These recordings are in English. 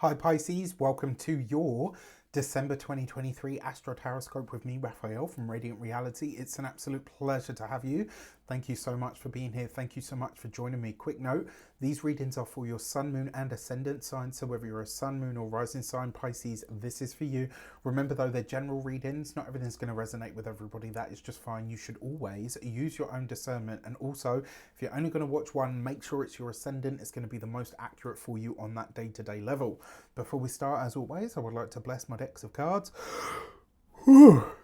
Hi Pisces, welcome to your December 2023 Astro-Tarotscope with me, Raphael from Radiant Reality. It's an absolute pleasure to have you. Thank you so much for being here. Thank you so much for joining me. Quick note, these readings are for your sun, moon and ascendant sign. So whether you're a sun, moon or rising sign, Pisces, this is for you. Remember though, they're general readings. Not everything's going to resonate with everybody. That is just fine. You should always use your own discernment. And also, if you're only going to watch one, make sure it's your ascendant. It's going to be the most accurate for you on that day-to-day level. Before we start, as always, I would like to bless my decks of cards.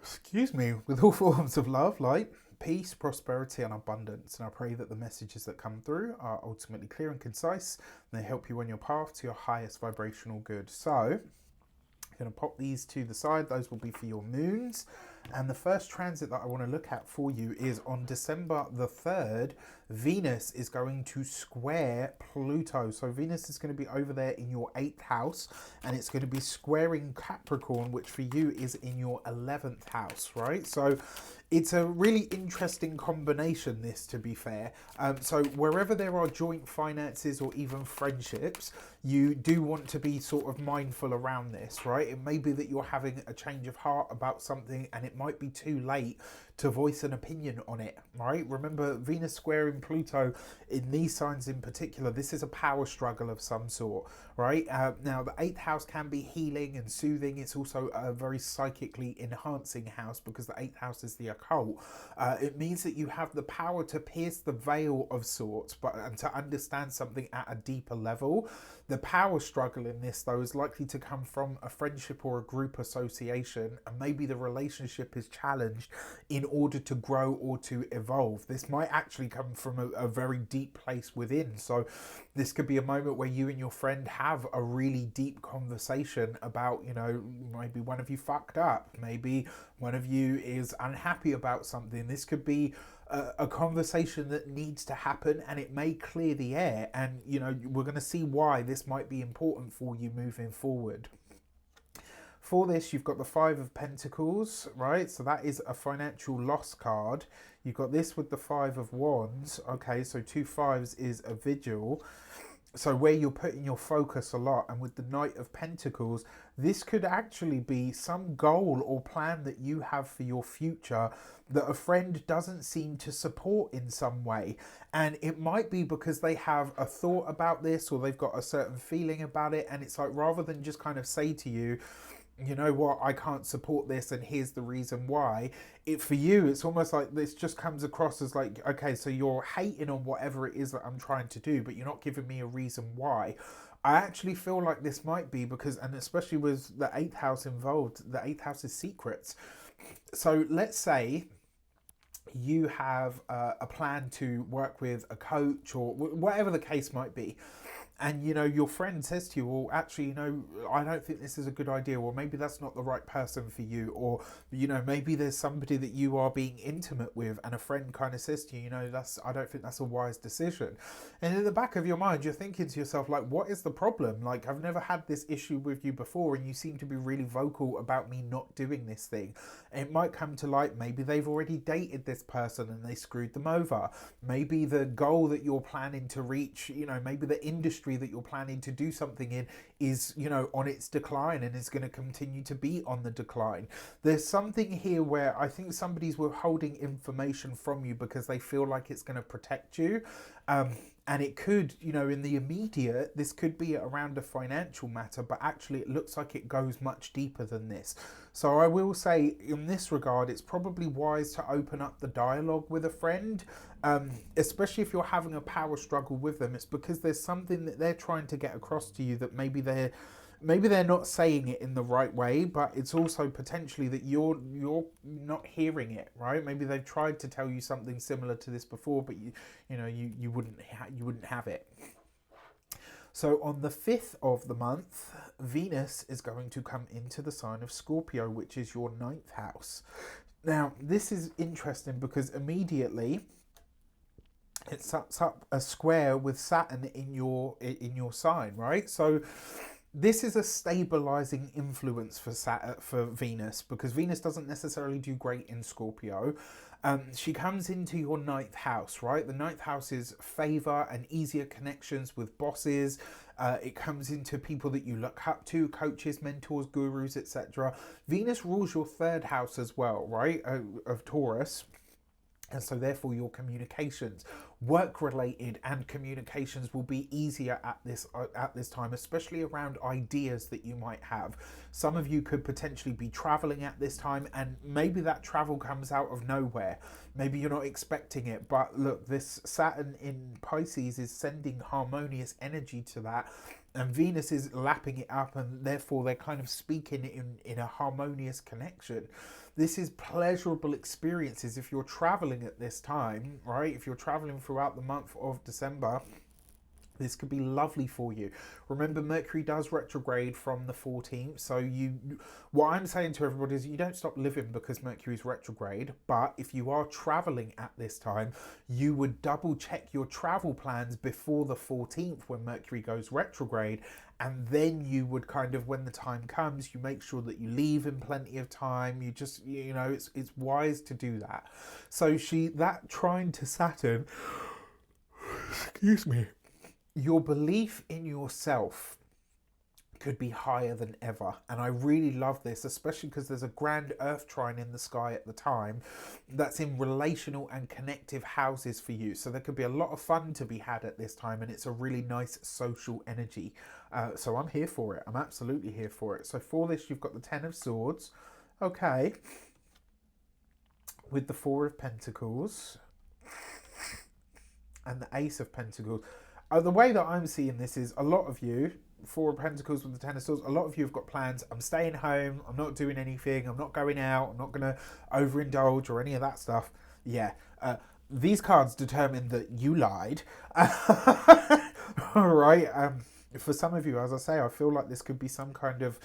Excuse me, with all forms of love, light, peace, prosperity, and abundance. And I pray that the messages that come through are ultimately clear and concise, and they help you on your path to your highest vibrational good. So, I'm going to pop these to the side. Those will be for your moons. And the first transit that I want to look at for you is on December the 3rd, Venus is going to square Pluto. So Venus is going to be over there in your 8th house, and it's going to be squaring Capricorn, which for you is in your 11th house, right? So it's a really interesting combination, this, to be fair. So wherever there are joint finances or even friendships, you do want to be sort of mindful around this, right? It may be that you're having a change of heart about something and it might be too late to voice an opinion on it, right? Remember, Venus squaring Pluto in these signs in particular, this is a power struggle of some sort, right? Now, the 8th house can be healing and soothing. It's also a very psychically enhancing house because the 8th house is the occult. It means that you have the power to pierce the veil of sorts, and to understand something at a deeper level. The power struggle in this, though, is likely to come from a friendship or a group association, and maybe the relationship is challenged in order to grow or to evolve. This might actually come from a very deep place within. So this could be a moment where you and your friend have a really deep conversation about, maybe one of you fucked up, maybe one of you is unhappy about something. This could be a conversation that needs to happen, and it may clear the air, and we're going to see why this might be important for you moving forward. For this, you've got the 5 of Pentacles, right? So that is a financial loss card. You've got this with the 5 of Wands. Okay, so 2 5s is a vigil. So where you're putting your focus a lot. And with the Knight of Pentacles, this could actually be some goal or plan that you have for your future that a friend doesn't seem to support in some way. And it might be because they have a thought about this, or they've got a certain feeling about it. And it's like, rather than just kind of say to you, you know what, I can't support this and here's the reason why, for you it's almost like this just comes across as like, okay, so you're hating on whatever it is that I'm trying to do, but you're not giving me a reason why. I actually feel like this might be because, and especially with the 8th house involved, the 8th house is secrets. So let's say you have a plan to work with a coach or whatever the case might be, and your friend says to you, well, actually, I don't think this is a good idea, or maybe that's not the right person for you, or maybe there's somebody that you are being intimate with and a friend kind of says to you, I don't think that's a wise decision. And in the back of your mind, you're thinking to yourself, like, what is the problem? Like, I've never had this issue with you before, and you seem to be really vocal about me not doing this thing. And it might come to light, maybe they've already dated this person and they screwed them over. Maybe the goal that you're planning to reach, maybe the industry that you're planning to do something in is on its decline and is going to continue to be on the decline. There's something here where I think somebody's withholding information from you because they feel like it's going to protect you, and it could, in the immediate, this could be around a financial matter, but actually it looks like it goes much deeper than this. So I will say, in this regard, it's probably wise to open up the dialogue with a friend, especially if you're having a power struggle with them. It's because there's something that they're trying to get across to you that maybe they're not saying it in the right way, but it's also potentially that you're not hearing it, right? Maybe they've tried to tell you something similar to this before, but you wouldn't have it. So on the 5th of the month, Venus is going to come into the sign of Scorpio, which is your 9th house. Now, this is interesting because immediately it sets up a square with Saturn in your sign, right? So This is a stabilizing influence for Venus, because Venus doesn't necessarily do great in Scorpio. She comes into your ninth house, right? The ninth house is favor and easier connections with bosses. It comes into people that you look up to, coaches, mentors, gurus, etc. Venus rules your third house as well, right? Of Taurus. And so therefore your communications, work related and communications, will be easier at this time, especially around ideas that you might have. Some of you could potentially be traveling at this time, and maybe that travel comes out of nowhere. Maybe you're not expecting it, but look, this Saturn in Pisces is sending harmonious energy to that, and Venus is lapping it up, and therefore they're kind of speaking in a harmonious connection. This is pleasurable experiences if you're traveling at this time, right? If you're traveling throughout the month of December, this could be lovely for you. Remember, Mercury does retrograde from the 14th. So what I'm saying to everybody is you don't stop living because Mercury's retrograde. But if you are traveling at this time, you would double check your travel plans before the 14th when Mercury goes retrograde. And then you would kind of, when the time comes, you make sure that you leave in plenty of time. You just, it's wise to do that. So that trine to Saturn, excuse me, your belief in yourself could be higher than ever. And I really love this, especially because there's a grand Earth trine in the sky at the time that's in relational and connective houses for you. So there could be a lot of fun to be had at this time, and it's a really nice social energy. So I'm here for it. I'm absolutely here for it. So for this, you've got the Ten of Swords. Okay. With the Four of Pentacles and the Ace of Pentacles. The way that I'm seeing this is a lot of you, Four of Pentacles with the Ten of Swords, a lot of you have got plans. I'm staying home. I'm not doing anything. I'm not going out. I'm not going to overindulge or any of that stuff. Yeah. These cards determine that you lied. All right. For some of you, as I say, I feel like this could be some kind of,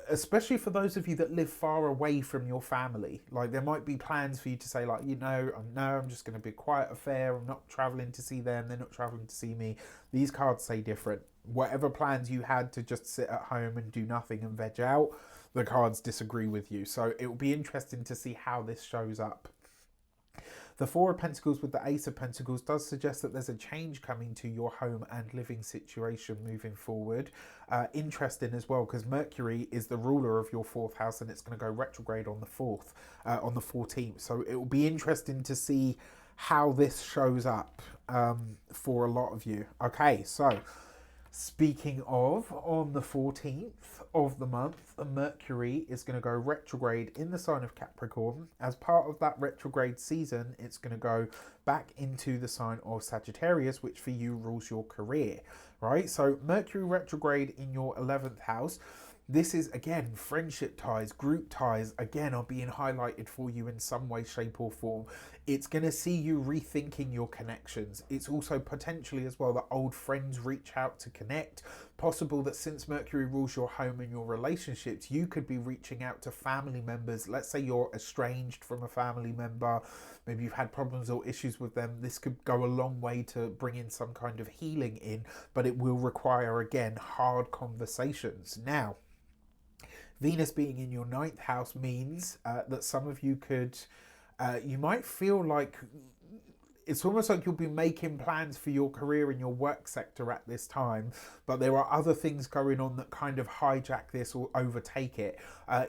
especially for those of you that live far away from your family, like there might be plans for you to say, like, I'm just going to be a quiet affair. I'm not traveling to see them. They're not traveling to see me. These cards say different. Whatever plans you had to just sit at home and do nothing and veg out, the cards disagree with you. So it will be interesting to see how this shows up. The Four of Pentacles with the Ace of Pentacles does suggest that there's a change coming to your home and living situation moving forward. Interesting as well, because Mercury is the ruler of your fourth house, and it's going to go retrograde on the 14th. So it will be interesting to see how this shows up for a lot of you. Okay, so speaking of, on the 14th of the month, Mercury is going to go retrograde in the sign of Capricorn. As part of that retrograde season, it's going to go back into the sign of Sagittarius, which for you rules your career, right? So Mercury retrograde in your 11th house. This is, again, friendship ties, group ties, again, are being highlighted for you in some way, shape or form. It's going to see you rethinking your connections. It's also potentially as well that old friends reach out to connect. Possible that since Mercury rules your home and your relationships, you could be reaching out to family members. Let's say you're estranged from a family member. Maybe you've had problems or issues with them. This could go a long way to bring in some kind of healing in, but it will require, again, hard conversations. Now, Venus being in your ninth house means that some of you you might feel like it's almost like you'll be making plans for your career in your work sector at this time, but there are other things going on that kind of hijack this or overtake it.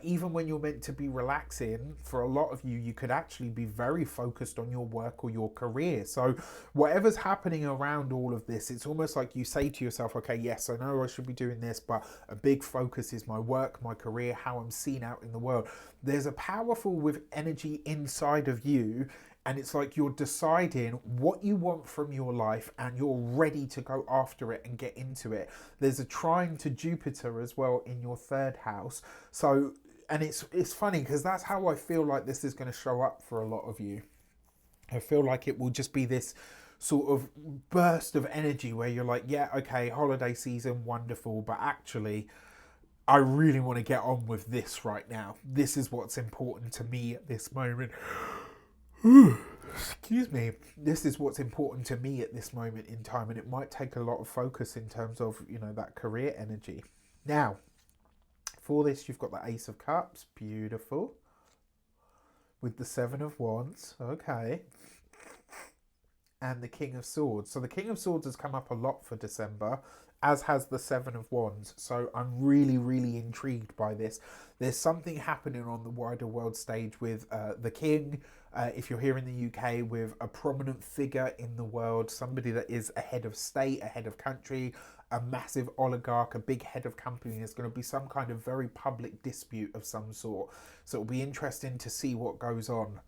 Even when you're meant to be relaxing, for a lot of you, you could actually be very focused on your work or your career. So whatever's happening around all of this, it's almost like you say to yourself, okay, yes, I know I should be doing this, but a big focus is my work, my career, how I'm seen out in the world. There's a powerful with energy inside of you, and it's like you're deciding what you want from your life and you're ready to go after it and get into it. There's a trine to Jupiter as well in your third house. So, and it's funny because that's how I feel like this is going to show up for a lot of you. I feel like it will just be this sort of burst of energy where you're like, yeah, okay, holiday season, wonderful, but actually, I really want to get on with this right now. This is what's important to me at this moment. Excuse me. This is what's important to me at this moment in time, and it might take a lot of focus in terms of, that career energy. Now, for this, you've got the Ace of Cups, beautiful, with the Seven of Wands, okay, and the King of Swords. So the King of Swords has come up a lot for December, as has the Seven of Wands. So I'm really, really intrigued by this. There's something happening on the wider world stage with the King, if you're here in the UK, with a prominent figure in the world, somebody that is a head of state, a head of country, a massive oligarch, a big head of company. There's going to be some kind of very public dispute of some sort. So it'll be interesting to see what goes on.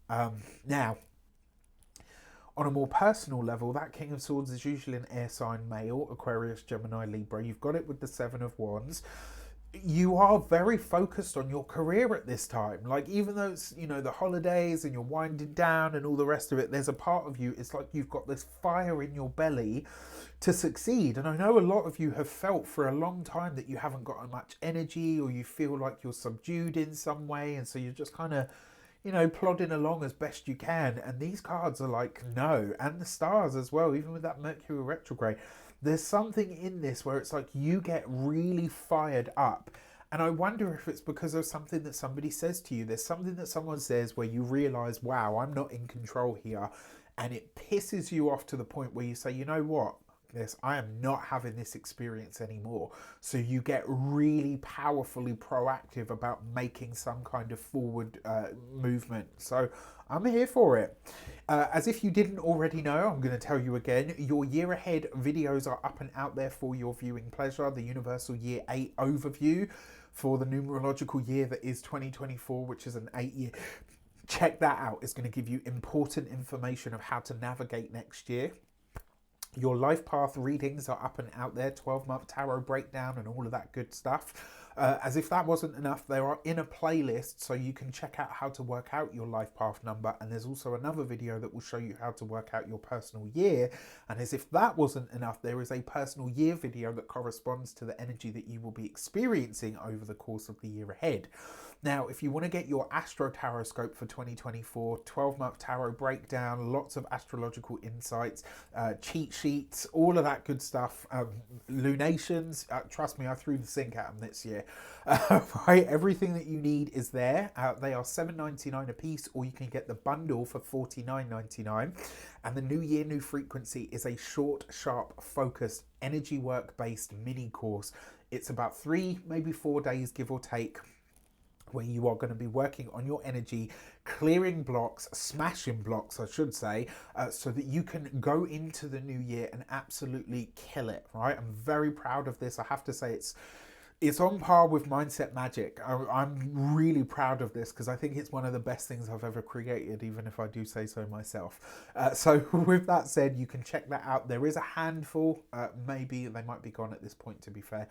Now, on a more personal level, that King of Swords is usually an air sign male, Aquarius, Gemini, Libra. You've got it with the Seven of Wands. You are very focused on your career at this time. Like, even though it's, you know, the holidays and you're winding down and all the rest of it, there's a part of you, it's like you've got this fire in your belly to succeed. And I know a lot of you have felt for a long time that you haven't got much energy, or you feel like you're subdued in some way. And so you're just kind of, you know, plodding along as best you can. And these cards are like, no. And the stars as well, even with that Mercury retrograde. There's something in this where it's like you get really fired up. And I wonder if it's because of something that somebody says to you. There's something that someone says where you realize, wow, I'm not in control here. And it pisses you off to the point where you say, you know what? I am not having this experience anymore. So you get really powerfully proactive about making some kind of forward movement. So I'm here for it. As if you didn't already know, I'm going to tell you again, your year ahead videos are up and out there for your viewing pleasure. The Universal Year 8 overview for the numerological year that is 2024, which is an 8-year. Check that out. It's going to give you important information of how to navigate next year. Your life path readings are up and out there, 12-month tarot breakdown and all of that good stuff. As if that wasn't enough, they are in a playlist, so you can check out how to work out your life path number. And there's also another video that will show you how to work out your personal year. And as if that wasn't enough, there is a personal year video that corresponds to the energy that you will be experiencing over the course of the year ahead. Now, if you want to get your Astro-Tarotscope for 2024, 12-month tarot breakdown, lots of astrological insights, cheat sheets, all of that good stuff, lunations, trust me, I threw the sink at them this year. Right, everything that you need is there. They are $7.99 a piece, or you can get the bundle for $49.99. And the New Year, New Frequency is a short, sharp, focused, energy work-based mini course. It's about 3, maybe 4 days, give or take, where you are going to be working on your energy, clearing blocks, smashing blocks, I should say, so that you can go into the new year and absolutely kill it, right? I'm very proud of this. I have to say it's on par with Mindset Magic. I'm really proud of this because I think it's one of the best things I've ever created, even if I do say so myself. So with that said, you can check that out. There is a handful, maybe they might be gone at this point, to be fair.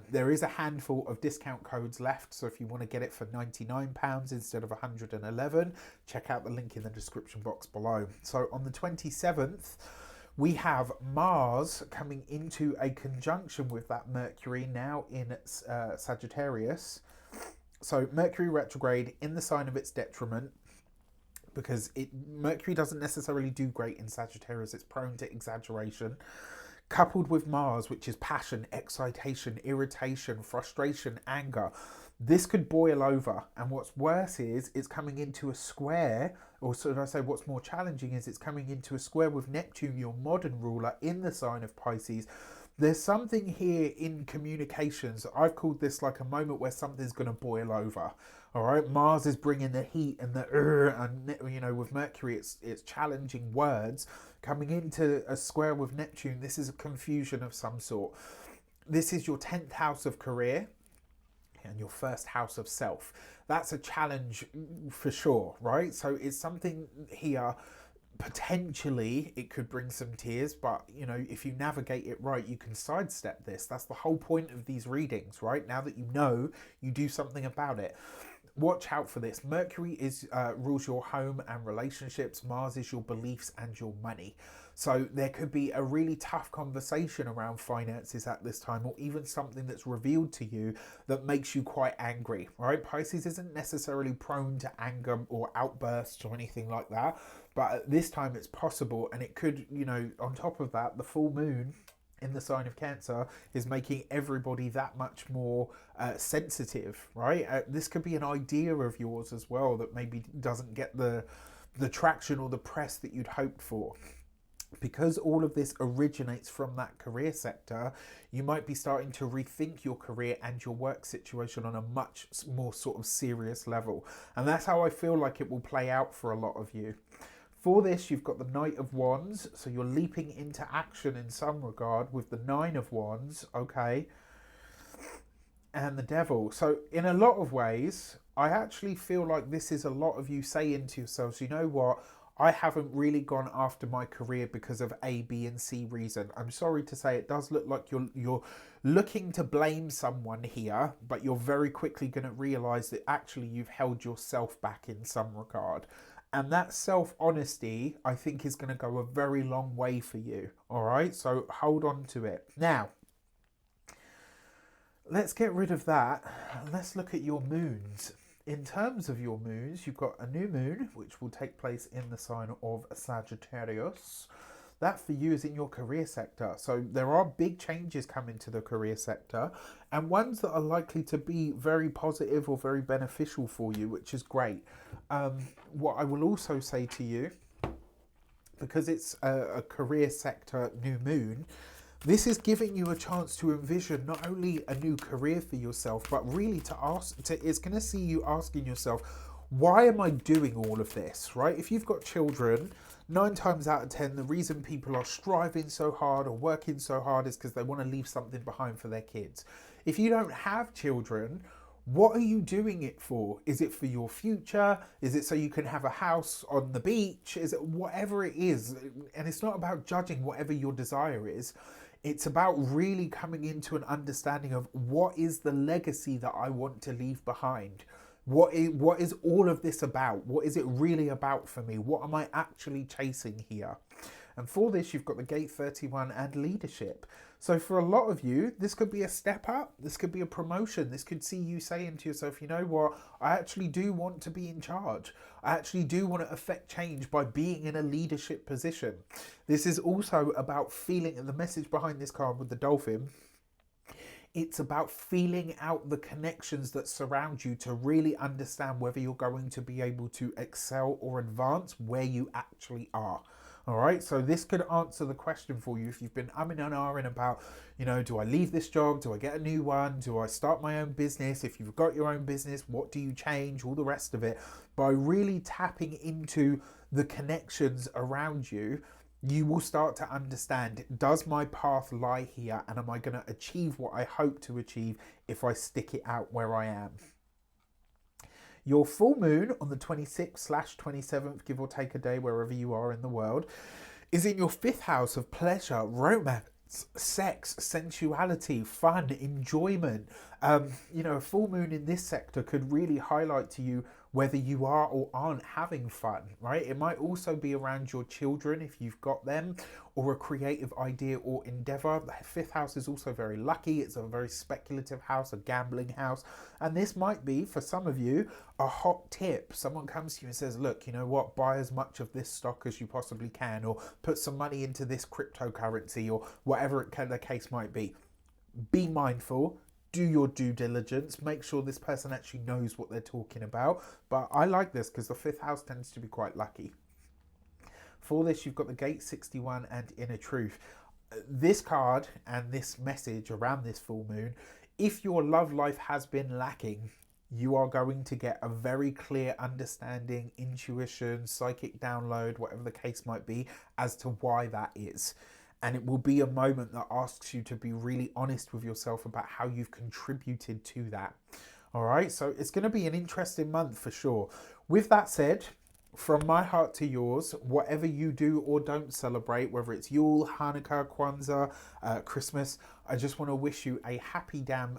There is a handful of discount codes left. So if you want to get it for £99 instead of $111, check out the link in the description box below. So on the 27th, we have Mars coming into a conjunction with that Mercury now in Sagittarius. So Mercury retrograde in the sign of its detriment, because Mercury doesn't necessarily do great in Sagittarius. It's prone to exaggeration. Coupled with Mars, which is passion, excitation, irritation, frustration, anger. This could boil over, and what's worse is it's coming into a square, or should I say what's more challenging is it's coming into a square with Neptune, your modern ruler, in the sign of Pisces. There's something here in communications. I've called this like a moment where something's going to boil over. All right, Mars is bringing the heat and the and you know, with Mercury it's challenging words coming into a square with Neptune. This is a confusion of some sort. This is your 10th house of career and your first house of self. That's a challenge for sure, right? So it's something here, potentially it could bring some tears, but you know, if you navigate it right, you can sidestep this. That's the whole point of these readings, right? Now that you know, you do something about it. Watch out for this. Mercury rules your home and relationships. Mars is your beliefs and your money. So there could be a really tough conversation around finances at this time, or even something that's revealed to you that makes you quite angry, right? Pisces isn't necessarily prone to anger or outbursts or anything like that, but at this time it's possible. And it could, you know, on top of that, the full moon in the sign of Cancer is making everybody that much more sensitive, right? This could be an idea of yours as well that maybe doesn't get the traction or the press that you'd hoped for. Because all of this originates from that career sector, you might be starting to rethink your career and your work situation on a much more sort of serious level. And that's how I feel like it will play out for a lot of you. For this, you've got the Knight of Wands, so you're leaping into action in some regard with the Nine of Wands, okay? And the Devil. So in a lot of ways, I actually feel like this is a lot of you saying to yourselves, you know what? I haven't really gone after my career because of A, B, and C reason. I'm sorry to say it does look like you're looking to blame someone here, but you're very quickly going to realise that actually you've held yourself back in some regard. And that self-honesty, I think, is going to go a very long way for you. All right? So hold on to it. Now, let's get rid of that. Let's look at your moons. In terms of your moons, you've got a new moon, which will take place in the sign of Sagittarius. That for you is in your career sector. So there are big changes coming to the career sector, and ones that are likely to be very positive or very beneficial for you, which is great. What I will also say to you, because it's a career sector new moon, this is giving you a chance to envision not only a new career for yourself, but really it's going to see you asking yourself, why am I doing all of this, right? If you've got children, 9 times out of 10, the reason people are striving so hard or working so hard is because they want to leave something behind for their kids. If you don't have children, what are you doing it for? Is it for your future? Is it so you can have a house on the beach? Is it whatever it is? And it's not about judging whatever your desire is. It's about really coming into an understanding of what is the legacy that I want to leave behind. What is all of this about? What is it really about for me? What am I actually chasing here? And for this, you've got the Gate 31 and leadership. So for a lot of you, this could be a step up. This could be a promotion. This could see you saying to yourself, you know what? I actually do want to be in charge. I actually do want to affect change by being in a leadership position. This is also about feeling, and the message behind this card with the dolphin, it's about feeling out the connections that surround you to really understand whether you're going to be able to excel or advance where you actually are. All right, so this could answer the question for you if you've been umming and ahhing about, you know, do I leave this job? Do I get a new one? Do I start my own business? If you've got your own business, what do you change? All the rest of it. By really tapping into the connections around you, you will start to understand, does my path lie here? And am I going to achieve what I hope to achieve if I stick it out where I am? Your full moon on the 26th/27th, give or take a day, wherever you are in the world, is in your 5th house of pleasure, romance, sex, sensuality, fun, enjoyment. You know, a full moon in this sector could really highlight to you whether you are or aren't having fun, right? It might also be around your children if you've got them, or a creative idea or endeavor. The 5th house is also very lucky. It's a very speculative house, a gambling house. And this might be, for some of you, a hot tip. Someone comes to you and says, look, you know what, buy as much of this stock as you possibly can, or put some money into this cryptocurrency, or whatever the case might be. Be mindful. Do your due diligence, make sure this person actually knows what they're talking about. But I like this because the 5th house tends to be quite lucky. For this, you've got the Gate 61 and Inner Truth. This card and this message around this full moon, if your love life has been lacking, you are going to get a very clear understanding, intuition, psychic download, whatever the case might be, as to why that is. And it will be a moment that asks you to be really honest with yourself about how you've contributed to that. All right, so it's going to be an interesting month for sure. With that said, from my heart to yours, whatever you do or don't celebrate, whether it's Yule, Hanukkah, Kwanzaa, Christmas, I just want to wish you a happy damn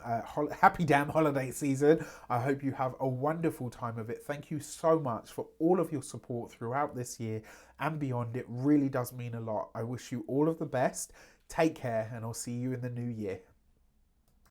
holiday season. I hope you have a wonderful time of it. Thank you so much for all of your support throughout this year and beyond. It really does mean a lot. I wish you all of the best. Take care, and I'll see you in the new year.